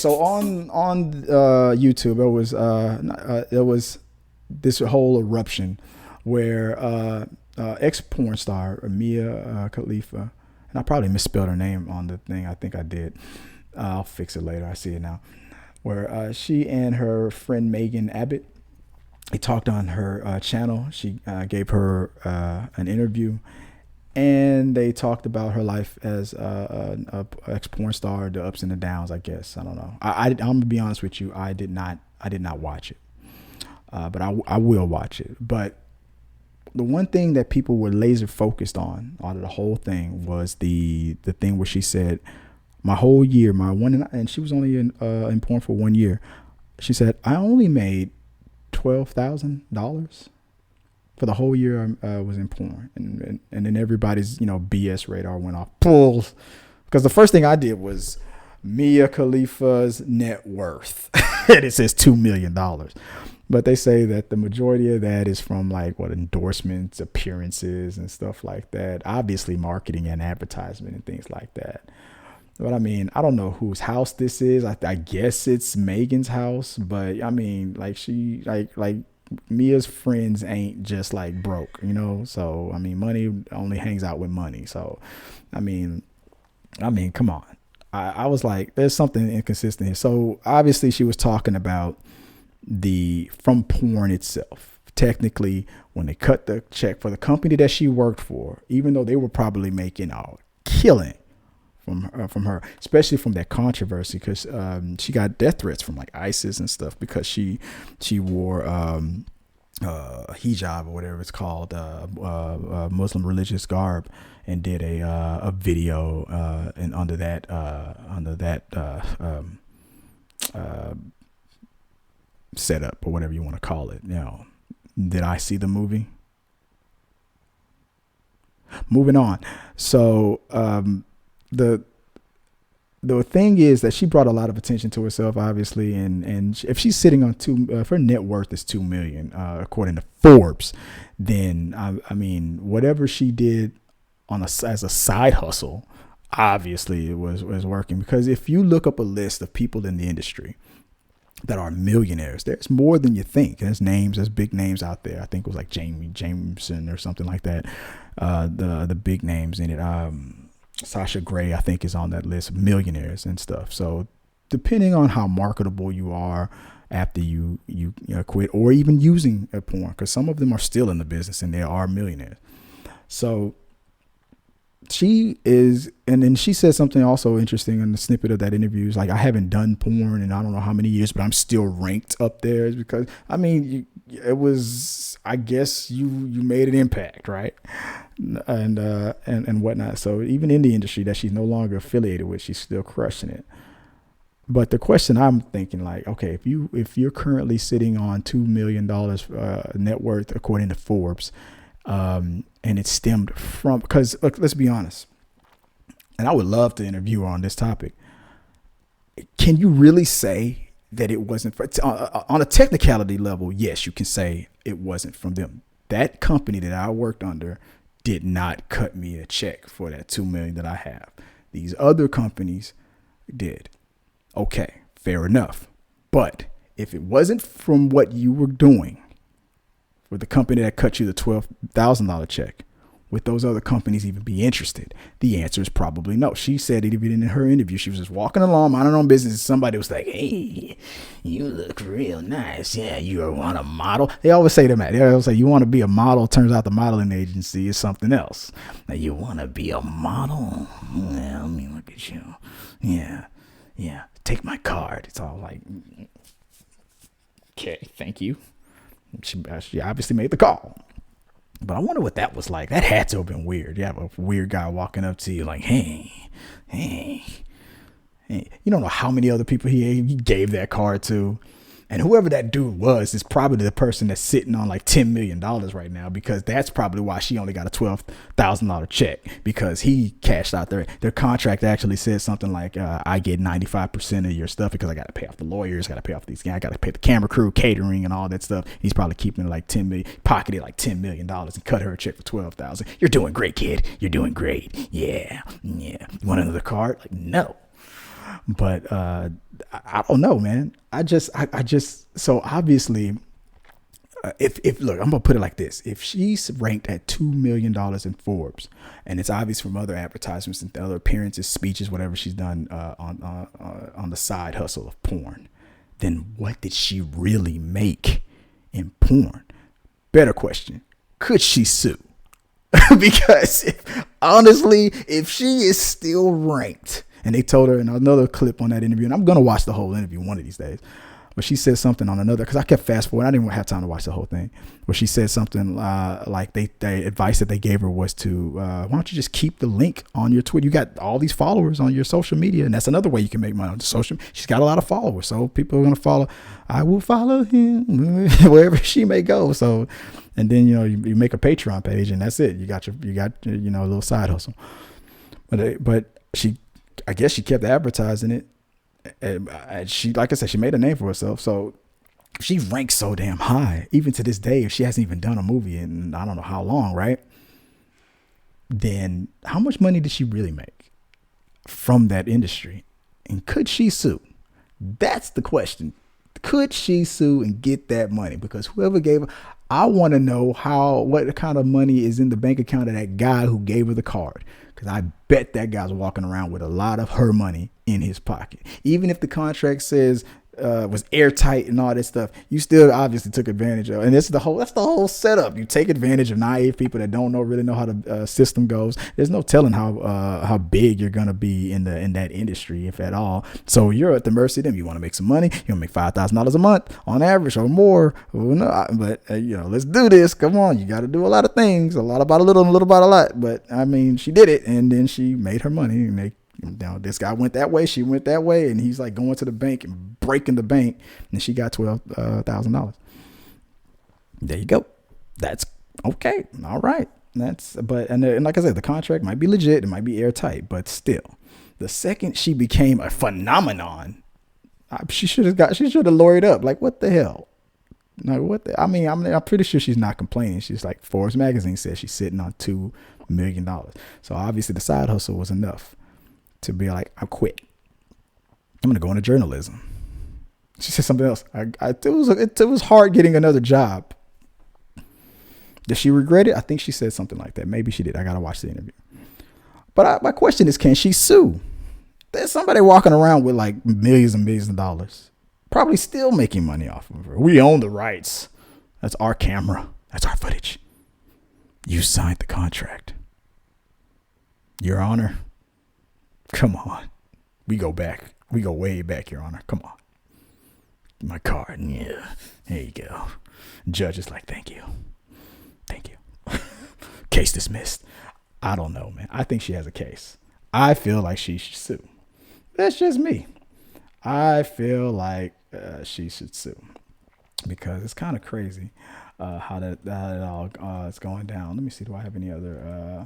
So on YouTube, it was this whole eruption where ex porn star Mia Khalifa, and I probably misspelled her name on the thing. I think I did. I'll fix it later. I see it now. Where she and her friend Megan Abbott, they talked on her channel. She gave her an interview, and they talked about her life as a ex porn star, the ups and the downs. I guess I don't know. I'm gonna be honest with you. I did not watch it, but I will watch it. But the one thing that people were laser focused on out of the whole thing was the thing where she said, my whole year, and she was only in porn for 1 year. She said, I only made $12,000 for the whole year I was in porn. And then everybody's, BS radar went off. Pulls. Because the first thing I did was Mia Khalifa's net worth. And it says $2 million. But they say that the majority of that is from endorsements, appearances, and stuff like that. Obviously, marketing and advertisement and things like that. But I mean, I don't know whose house this is. I guess it's Megan's house. But I mean, Mia's friends ain't just broke, So I mean, money only hangs out with money. So I mean, come on. I was like, there's something inconsistent here. So obviously, she was talking about from porn itself. Technically, when they cut the check for the company that she worked for, even though they were probably making a killing from her, especially from that controversy, because she got death threats from ISIS and stuff because she wore hijab or whatever it's called, Muslim religious garb, and did a video and under that setup or whatever you want to call it. Now, did I see the movie? Moving on. So the thing is that she brought a lot of attention to herself, obviously, and if she's sitting on if her net worth is $2 million, according to Forbes, then I mean, whatever she did as a side hustle, obviously it was working. Because if you look up a list of people in the industry that are millionaires, there's more than you think. There's big names out there. I think it was Jameson or something like that. The big names in it. Sasha Grey, I think, is on that list of millionaires and stuff. So depending on how marketable you are after you quit, or even using a porn, because some of them are still in the business and they are millionaires. So she is, and then she said something also interesting in the snippet of that interview. Is I haven't done porn in I don't know how many years, but I'm still ranked up there. It's because I mean, it was, I guess you made an impact, right? And whatnot. So even in the industry that she's no longer affiliated with, she's still crushing it. But the question I'm thinking, okay, if you're currently sitting on $2 million net worth according to Forbes, and it stemmed from, because look, let's be honest, and I would love to interview her on this topic. Can you really say that it wasn't on a technicality level? Yes, you can say it wasn't from them. That company that I worked under did not cut me a check for that $2 million that I have. These other companies did. Okay, fair enough. But if it wasn't from what you were doing with the company that cut you the $12,000 check, would those other companies even be interested? The answer is probably no. She said it even in her interview. She was just walking along, minding her own business, and somebody was like, hey, you look real nice. Yeah, you want a model? They always say to that. They always say, you want to be a model? Turns out the modeling agency is something else. Now, you want to be a model? Yeah, let me look at you. Yeah, take my card. It's all like, okay, thank you. She obviously made the call. But I wonder what that was like. That had to have been weird. You have a weird guy walking up to you like, hey. You don't know how many other people he gave that card to. And whoever that dude was is probably the person that's sitting on $10 million right now, because that's probably why she only got a $12,000 check, because he cashed out their contract actually says something like, I get 95% of your stuff because I got to pay off the lawyers, got to pay off these guys, I got to pay the camera crew, catering, and all that stuff. He's probably keeping $10 million, pocketed $10 million and cut her a check for $12,000. You're doing great, kid. You're doing great. Yeah. You want another card? No. But I don't know, man. I just so obviously, if look, I'm gonna put it like this: if she's ranked at $2 million in Forbes, and it's obvious from other advertisements and other appearances, speeches, whatever she's done on the side hustle of porn, then what did she really make in porn? Better question: could she sue? Because honestly, if she is still ranked, and they told her in another clip on that interview, and I'm gonna watch the whole interview one of these days, but she said something on another, because I kept fast forward, I didn't have time to watch the whole thing, where she said something like they advice that they gave her was to why don't you just keep the link on your Twitter? You got all these followers on your social media, and that's another way you can make money on social. She's got a lot of followers, so people are gonna follow. I will follow him wherever she may go. So, and then you make a Patreon page, and that's it. You got a little side hustle. But I guess she kept advertising it. She, like I said, she made a name for herself. So she ranks so damn high, even to this day, if she hasn't even done a movie in I don't know how long, right? Then how much money did she really make from that industry? And could she sue? That's the question. Could she sue and get that money? Because whoever gave her, I want to know what kind of money is in the bank account of that guy who gave her the card. Because I bet that guy's walking around with a lot of her money in his pocket. Even if the contract says was airtight and all that stuff, you still obviously took advantage of. And that's the whole setup. You take advantage of naive people that don't really know how the system goes. There's no telling how big you're gonna be in that industry, if at all. So you're at the mercy of them. You want to make some money. You want to make $5,000 a month on average or more. Well, no, but let's do this. Come on, you got to do a lot of things. A lot about a little, and a little about a lot. But I mean, she did it, and then she made her money, and this guy went that way, she went that way, and he's like going to the bank and breaking the bank, and she got $12,000. There you go. That's okay. All right. And like I said, the contract might be legit, it might be airtight, but still, the second she became a phenomenon, she should have lawyered up. Like, what the hell? Like, I'm pretty sure she's not complaining. She's like, Forbes magazine says she's sitting on $2 million. So obviously the side hustle was enough to be like, I quit. I'm gonna go into journalism. She said something else. It was hard getting another job. Did she regret it? I think she said something like that. Maybe she did. I gotta watch the interview. But my question is, can she sue? There's somebody walking around with like millions and millions of dollars, probably still making money off of her. We own the rights. That's our camera. That's our footage. You signed the contract. Your Honor. Come on. We go back. We go way back, Your Honor. Come on. My card. Yeah. There you go. Judge is like, thank you. Thank you. Case dismissed. I don't know, man. I think she has a case. I feel like she should sue. That's just me. I feel like she should sue. Because it's kind of crazy how it all is going down. Let me see. Do I have any other...